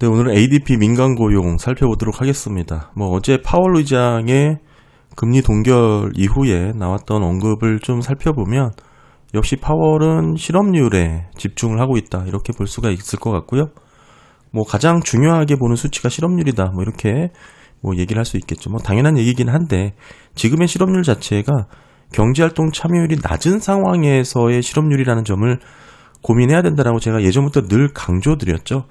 네, 오늘은 ADP 민간 고용 살펴보도록 하겠습니다. 어제 파월 의장의 금리 동결 이후에 나왔던 언급을 좀 살펴보면 역시 파월은 실업률에 집중을 하고 있다, 이렇게 볼 수가 있을 것 같고요. 가장 중요하게 보는 수치가 실업률이다, 이렇게 얘기를 할 수 있겠죠. 당연한 얘기긴 한데 지금의 실업률 자체가 경제활동 참여율이 낮은 상황에서의 실업률이라는 점을 고민해야 된다라고 제가 예전부터 늘 강조드렸죠.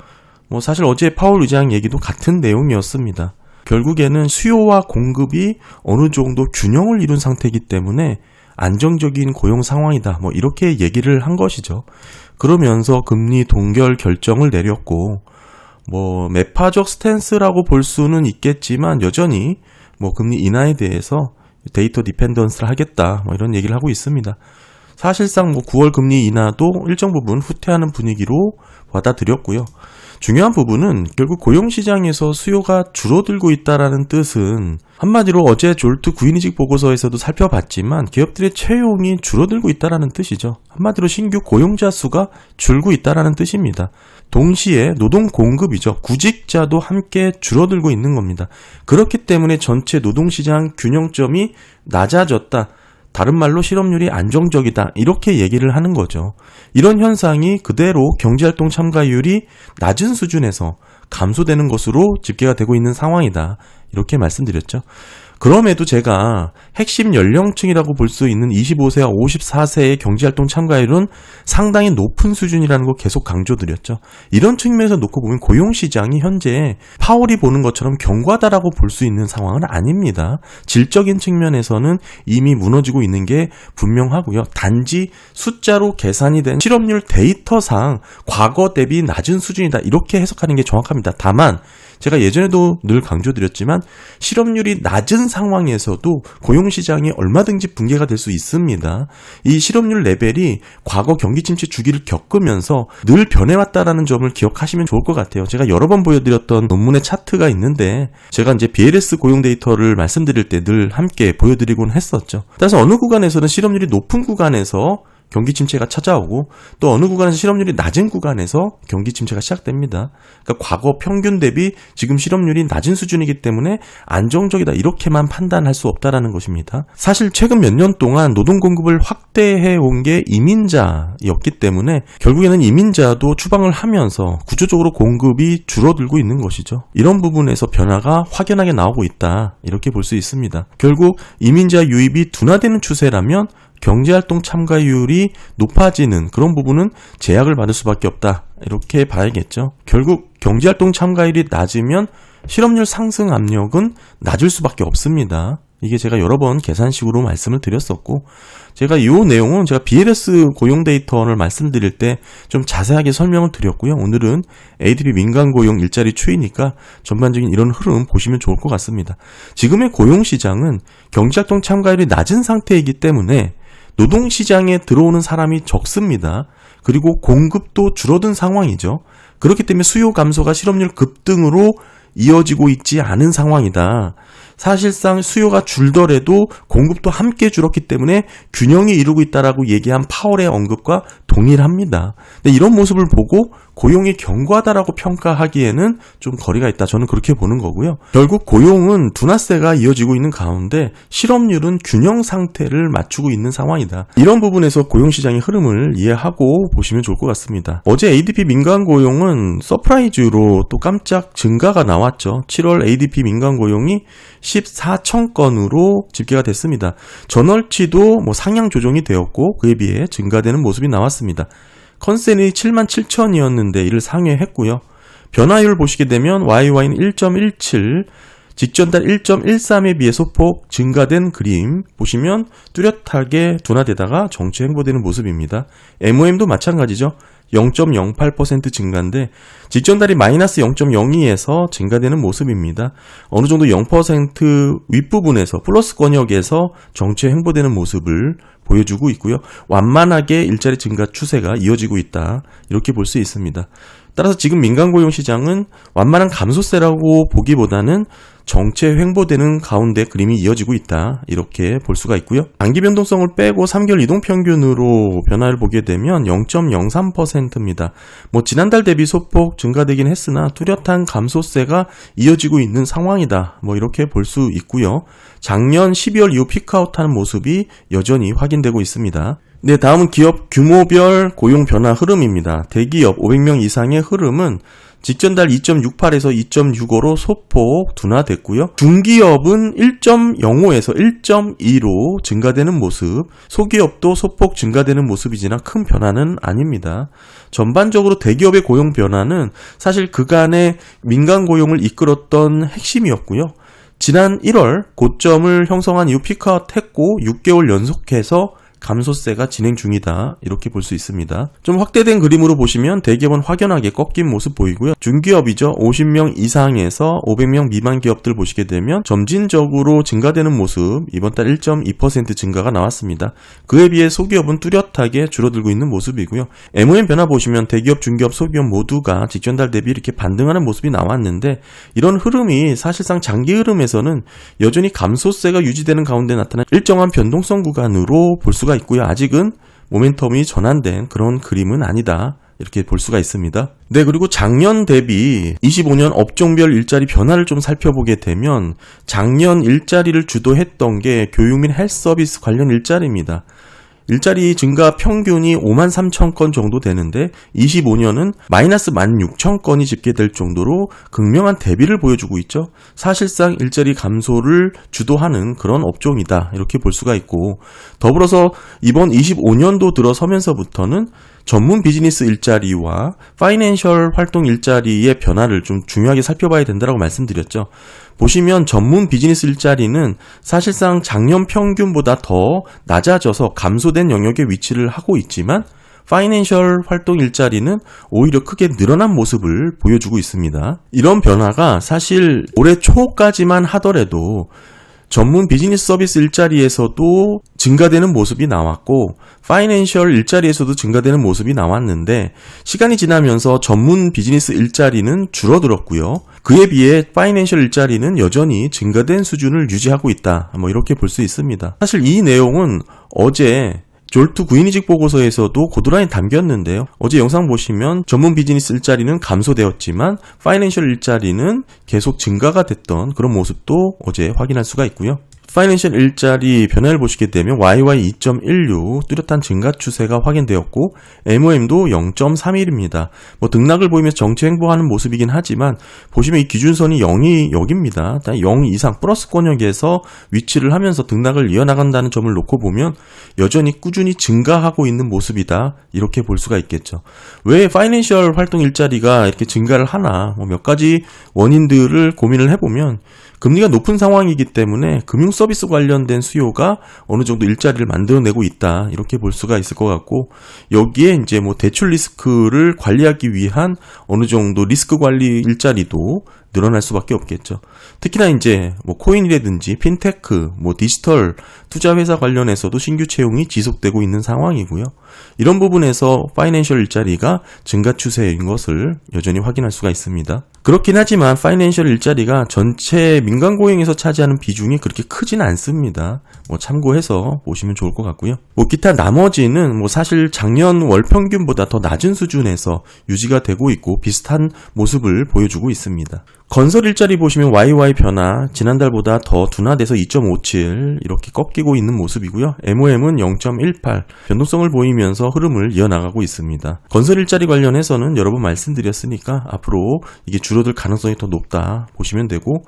사실 어제 파월 의장 얘기도 같은 내용이었습니다. 결국에는 수요와 공급이 어느 정도 균형을 이룬 상태이기 때문에 안정적인 고용 상황이다, 이렇게 얘기를 한 것이죠. 그러면서 금리 동결 결정을 내렸고 매파적 스탠스라고 볼 수는 있겠지만 여전히 금리 인하에 대해서 데이터 디펜던스를 하겠다, 이런 얘기를 하고 있습니다. 사실상 9월 금리 인하도 일정 부분 후퇴하는 분위기로 받아들였고요. 중요한 부분은 결국 고용시장에서 수요가 줄어들고 있다는 뜻은 한마디로 어제 졸트 구인이직 보고서에서도 살펴봤지만 기업들의 채용이 줄어들고 있다는 뜻이죠. 한마디로 신규 고용자 수가 줄고 있다는 뜻입니다. 동시에 노동 공급이죠. 구직자도 함께 줄어들고 있는 겁니다. 그렇기 때문에 전체 노동시장 균형점이 낮아졌다, 다른 말로 실업률이 안정적이다, 이렇게 얘기를 하는 거죠. 이런 현상이 그대로 경제활동 참가율이 낮은 수준에서 감소되는 것으로 집계가 되고 있는 상황이다, 이렇게 말씀드렸죠. 그럼에도 제가 핵심 연령층이라고 볼 수 있는 25세와 54세의 경제활동 참가율은 상당히 높은 수준이라는 거 계속 강조드렸죠. 이런 측면에서 놓고 보면 고용시장이 현재 파월이 보는 것처럼 견고하다라고 볼 수 있는 상황은 아닙니다. 질적인 측면에서는 이미 무너지고 있는 게 분명하고요. 단지 숫자로 계산이 된 실업률 데이터상 과거 대비 낮은 수준이다, 이렇게 해석하는 게 정확합니다. 다만 제가 예전에도 늘 강조드렸지만 실업률이 낮은 상황에서도 고용시장이 얼마든지 붕괴가 될 수 있습니다. 이 실업률 레벨이 과거 경기 침체 주기를 겪으면서 늘 변해왔다라는 점을 기억하시면 좋을 것 같아요. 제가 여러 번 보여드렸던 논문의 차트가 있는데 제가 이제 BLS 고용 데이터를 말씀드릴 때 늘 함께 보여드리곤 했었죠. 따라서 어느 구간에서는 실업률이 높은 구간에서 경기 침체가 찾아오고 또 어느 구간에서 실업률이 낮은 구간에서 경기 침체가 시작됩니다. 그러니까 과거 평균 대비 지금 실업률이 낮은 수준이기 때문에 안정적이다, 이렇게만 판단할 수 없다라는 것입니다. 사실 최근 몇 년 동안 노동 공급을 확대해 온 게 이민자였기 때문에 결국에는 이민자도 추방을 하면서 구조적으로 공급이 줄어들고 있는 것이죠. 이런 부분에서 변화가 확연하게 나오고 있다, 이렇게 볼 수 있습니다. 결국 이민자 유입이 둔화되는 추세라면 경제활동 참가율이 높아지는 그런 부분은 제약을 받을 수밖에 없다, 이렇게 봐야겠죠. 결국 경제활동 참가율이 낮으면 실업률 상승 압력은 낮을 수밖에 없습니다. 이게 제가 여러 번 계산식으로 말씀을 드렸었고, 제가 이 내용은 제가 BLS 고용 데이터를 말씀드릴 때 좀 자세하게 설명을 드렸고요. 오늘은 ADP 민간 고용 일자리 추이니까 전반적인 이런 흐름 보시면 좋을 것 같습니다. 지금의 고용시장은 경제활동 참가율이 낮은 상태이기 때문에 노동시장에 들어오는 사람이 적습니다. 그리고 공급도 줄어든 상황이죠. 그렇기 때문에 수요 감소가 실업률 급등으로 이어지고 있지 않은 상황이다. 사실상 수요가 줄더라도 공급도 함께 줄었기 때문에 균형이 이루고 있다라고 얘기한 파월의 언급과 동일합니다. 근데 이런 모습을 보고 고용이 견고하다라고 평가하기에는 좀 거리가 있다, 저는 그렇게 보는 거고요. 결국 고용은 둔화세가 이어지고 있는 가운데 실업률은 균형 상태를 맞추고 있는 상황이다. 이런 부분에서 고용시장의 흐름을 이해하고 보시면 좋을 것 같습니다. 어제 ADP 민간 고용은 서프라이즈로 또 깜짝 증가가 나왔죠. 7월 ADP 민간 고용이 14천 건으로 집계가 됐습니다. 전월치도 상향 조정이 되었고 그에 비해 증가되는 모습이 나왔습니다. 컨센이 77,000이었는데 이를 상회했고요. 변화율 보시게 되면 YY는 1.17, 직전달 1.13에 비해 소폭 증가된 그림 보시면 뚜렷하게 둔화되다가 정체 횡보되는 모습입니다. MOM도 마찬가지죠. 0.08% 증가인데 직전달이 마이너스 0.02에서 증가되는 모습입니다. 어느 정도 0% 윗부분에서 플러스 권역에서 정체 횡보되는 모습을 보여주고 있고요. 완만하게 일자리 증가 추세가 이어지고 있다, 이렇게 볼 수 있습니다. 따라서 지금 민간 고용 시장은 완만한 감소세라고 보기보다는 정체 횡보되는 가운데 그림이 이어지고 있다. 이렇게 볼 수가 있고요. 단기 변동성을 빼고 3개월 이동평균으로 변화를 보게 되면 0.03%입니다. 지난달 대비 소폭 증가되긴 했으나 뚜렷한 감소세가 이어지고 있는 상황이다. 이렇게 볼 수 있고요. 작년 12월 이후 피크아웃하는 모습이 여전히 확인되고 있습니다. 네, 다음은 기업 규모별 고용 변화 흐름입니다. 대기업 500명 이상의 흐름은 직전달 2.68에서 2.65로 소폭 둔화됐고요. 중기업은 1.05에서 1.2로 증가되는 모습, 소기업도 소폭 증가되는 모습이지만 큰 변화는 아닙니다. 전반적으로 대기업의 고용 변화는 사실 그간의 민간 고용을 이끌었던 핵심이었고요. 지난 1월 고점을 형성한 이후 피크아웃했고 6개월 연속해서 감소세가 진행 중이다. 이렇게 볼 수 있습니다. 좀 확대된 그림으로 보시면 대기업은 확연하게 꺾인 모습 보이고요. 중기업이죠. 50명 이상에서 500명 미만 기업들 보시게 되면 점진적으로 증가되는 모습, 이번 달 1.2% 증가가 나왔습니다. 그에 비해 소기업은 뚜렷하게 줄어들고 있는 모습이고요. MOM 변화 보시면 대기업, 중기업, 소기업 모두가 직전달 대비 이렇게 반등하는 모습이 나왔는데 이런 흐름이 사실상 장기 흐름에서는 여전히 감소세가 유지되는 가운데 나타난 일정한 변동성 구간으로 볼 수가 있고요. 아직은 모멘텀이 전환된 그런 그림은 아니다. 이렇게 볼 수가 있습니다. 네, 그리고 작년 대비 25년 업종별 일자리 변화를 좀 살펴보게 되면 작년 일자리를 주도했던 게 교육 및 헬스 서비스 관련 일자리입니다. 일자리 증가 평균이 53,000건 정도 되는데 25년은 마이너스 16,000건이 집계될 정도로 극명한 대비를 보여주고 있죠. 사실상 일자리 감소를 주도하는 그런 업종이다. 이렇게 볼 수가 있고 더불어서 이번 25년도 들어서면서부터는 전문 비즈니스 일자리와 파이낸셜 활동 일자리의 변화를 좀 중요하게 살펴봐야 된다고 말씀드렸죠. 보시면 전문 비즈니스 일자리는 사실상 작년 평균보다 더 낮아져서 감소된 영역에 위치를 하고 있지만 파이낸셜 활동 일자리는 오히려 크게 늘어난 모습을 보여주고 있습니다. 이런 변화가 사실 올해 초까지만 하더라도 전문 비즈니스 서비스 일자리에서도 증가되는 모습이 나왔고 파이낸셜 일자리에서도 증가되는 모습이 나왔는데 시간이 지나면서 전문 비즈니스 일자리는 줄어들었고요. 그에 비해 파이낸셜 일자리는 여전히 증가된 수준을 유지하고 있다. 이렇게 볼 수 있습니다. 사실 이 내용은 어제 졸투 구인이직 보고서에서도 고스란히 담겼는데요. 어제 영상 보시면 전문 비즈니스 일자리는 감소되었지만 파이낸셜 일자리는 계속 증가가 됐던 그런 모습도 어제 확인할 수가 있고요. 파이낸셜 일자리 변화를 보시게 되면 YY 2.16 뚜렷한 증가 추세가 확인되었고 MOM도 0.31입니다. 등락을 보이면서 정체 횡보하는 모습이긴 하지만 보시면 이 기준선이 0이 여기입니다. 0 이상 플러스 권역에서 위치를 하면서 등락을 이어나간다는 점을 놓고 보면 여전히 꾸준히 증가하고 있는 모습이다. 이렇게 볼 수가 있겠죠. 왜 파이낸셜 활동 일자리가 이렇게 증가를 하나 몇 가지 원인들을 고민을 해보면 금리가 높은 상황이기 때문에 금융 서비스 관련된 수요가 어느 정도 일자리를 만들어내고 있다. 이렇게 볼 수가 있을 것 같고 여기에 이제 대출 리스크를 관리하기 위한 어느 정도 리스크 관리 일자리도 늘어날 수밖에 없겠죠. 특히나 이제 코인이라든지 핀테크, 디지털 투자 회사 관련해서도 신규 채용이 지속되고 있는 상황이고요. 이런 부분에서 파이낸셜 일자리가 증가 추세인 것을 여전히 확인할 수가 있습니다. 그렇긴 하지만 파이낸셜 일자리가 전체 민간 고용에서 차지하는 비중이 그렇게 크진 않습니다. 참고해서 보시면 좋을 것 같고요. 기타 나머지는 사실 작년 월 평균보다 더 낮은 수준에서 유지가 되고 있고 비슷한 모습을 보여주고 있습니다. 건설 일자리 보시면 YY 변화 지난달보다 더 둔화돼서 2.57 이렇게 꺾이고 있는 모습이고요. MOM은 0.18 변동성을 보이면서 흐름을 이어나가고 있습니다. 건설 일자리 관련해서는 여러 번 말씀드렸으니까 앞으로 이게 줄어들 가능성이 더 높다 보시면 되고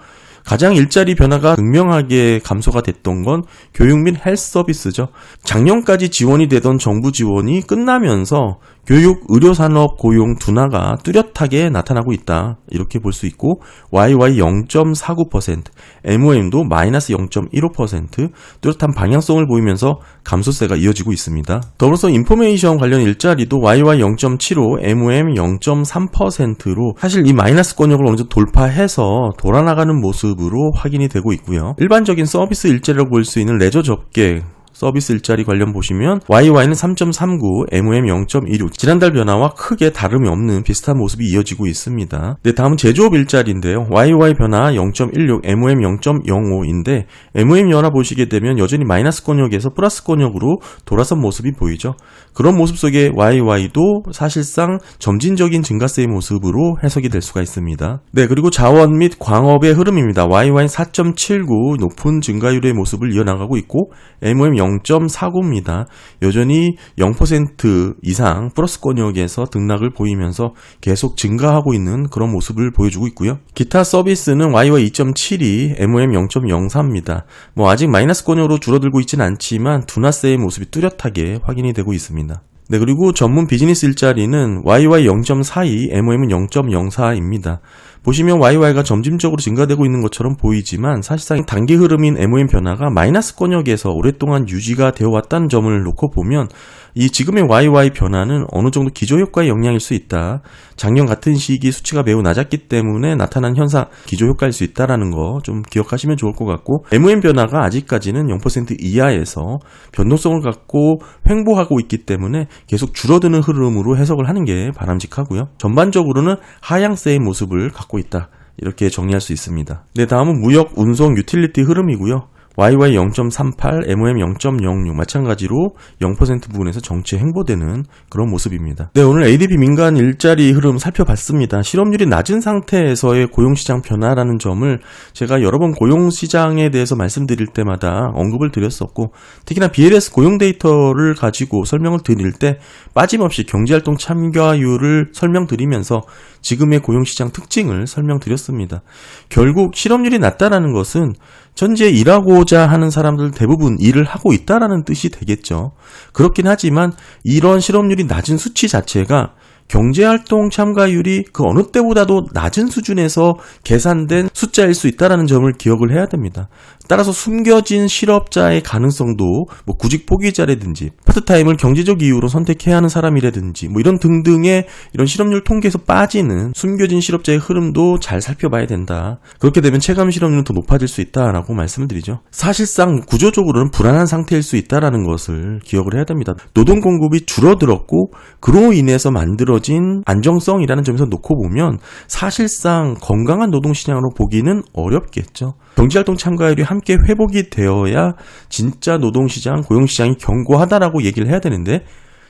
가장 일자리 변화가 극명하게 감소가 됐던 건 교육 및 헬스 서비스죠. 작년까지 지원이 되던 정부 지원이 끝나면서 교육, 의료산업 고용 둔화가 뚜렷하게 나타나고 있다. 이렇게 볼 수 있고 YY 0.49%, MOM도 마이너스 0.15% 뚜렷한 방향성을 보이면서 감소세가 이어지고 있습니다. 더불어서 인포메이션 관련 일자리도 YY 0.75, MOM 0.3%로 사실 이 마이너스 권역을 어느 정도 돌파해서 돌아나가는 모습으로 확인이 되고 있고요. 일반적인 서비스 일자리라고 볼 수 있는 레저 접객, 서비스 일자리 관련 보시면 YY는 3.39, MOM 0.16, 지난달 변화와 크게 다름이 없는 비슷한 모습이 이어지고 있습니다. 네, 다음은 제조업 일자리인데요. YY 변화 0.16, MOM 0.05인데 MOM 변화 보시게 되면 여전히 마이너스 권역에서 플러스 권역으로 돌아선 모습이 보이죠. 그런 모습 속에 YY도 사실상 점진적인 증가세의 모습으로 해석이 될 수가 있습니다. 네, 그리고 자원 및 광업의 흐름입니다. YY는 4.79 높은 증가율의 모습을 이어나가고 있고 MOM 0.49입니다. 여전히 0% 이상 플러스 권역에서 등락을 보이면서 계속 증가하고 있는 그런 모습을 보여주고 있고요. 기타 서비스는 YY 2.72, MOM 0.04입니다. 아직 마이너스 권역으로 줄어들고 있지는 않지만 둔화세의 모습이 뚜렷하게 확인이 되고 있습니다. 네, 그리고 전문 비즈니스 일자리는 YY 0.42, MOM은 0.04입니다. 보시면 YY가 점진적으로 증가되고 있는 것처럼 보이지만 사실상 단기 흐름인 MOM 변화가 마이너스 권역에서 오랫동안 유지가 되어 왔다는 점을 놓고 보면 이 지금의 YY 변화는 어느 정도 기저효과의 영향일 수 있다. 작년 같은 시기 수치가 매우 낮았기 때문에 나타난 현상, 기저효과일 수 있다는 거 좀 기억하시면 좋을 것 같고 MOM 변화가 아직까지는 0% 이하에서 변동성을 갖고 횡보하고 있기 때문에 계속 줄어드는 흐름으로 해석을 하는 게 바람직하고요. 전반적으로는 하향세의 모습을 갖고 있다. 이렇게 정리할 수 있습니다. 네, 다음은 무역, 운송, 유틸리티 흐름이고요. YY 0.38, MOM 0.06 마찬가지로 0% 부분에서 정체 횡보되는 그런 모습입니다. 네, 오늘 ADP 민간 일자리 흐름 살펴봤습니다. 실업률이 낮은 상태에서의 고용시장 변화라는 점을 제가 여러 번 고용시장에 대해서 말씀드릴 때마다 언급을 드렸었고 특히나 BLS 고용 데이터를 가지고 설명을 드릴 때 빠짐없이 경제활동 참가율을 설명드리면서 지금의 고용시장 특징을 설명드렸습니다. 결국 실업률이 낮다라는 것은 현재 일하고자 하는 사람들 대부분 일을 하고 있다라는 뜻이 되겠죠. 그렇긴 하지만 이런 실업률이 낮은 수치 자체가 경제활동 참가율이 그 어느 때보다도 낮은 수준에서 계산된 숫자일 수 있다는 점을 기억을 해야 됩니다. 따라서 숨겨진 실업자의 가능성도 구직 포기자라든지 파트타임을 경제적 이유로 선택해야 하는 사람이라든지 이런 등등의 이런 실업률 통계에서 빠지는 숨겨진 실업자의 흐름도 잘 살펴봐야 된다. 그렇게 되면 체감 실업률은 더 높아질 수 있다라고 말씀을 드리죠. 사실상 구조적으로는 불안한 상태일 수 있다는 것을 기억을 해야 됩니다. 노동 공급이 줄어들었고 그로 인해서 만들어진 안정성이라는 점에서 놓고 보면 사실상 건강한 노동시장으로 보기는 어렵겠죠. 경제활동 참가율이 함께 회복이 되어야 진짜 노동시장, 고용시장이 견고하다라고 얘기를 해야 되는데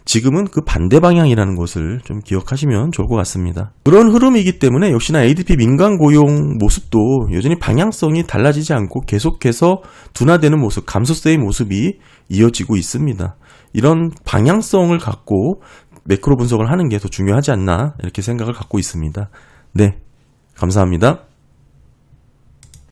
지금은 그 반대 방향이라는 것을 좀 기억하시면 좋을 것 같습니다. 그런 흐름이기 때문에 역시나 ADP 민간 고용 모습도 여전히 방향성이 달라지지 않고 계속해서 둔화되는 모습, 감소세의 모습이 이어지고 있습니다. 이런 방향성을 갖고 매크로 분석을 하는 게 더 중요하지 않나 이렇게 생각을 갖고 있습니다. 네, 감사합니다.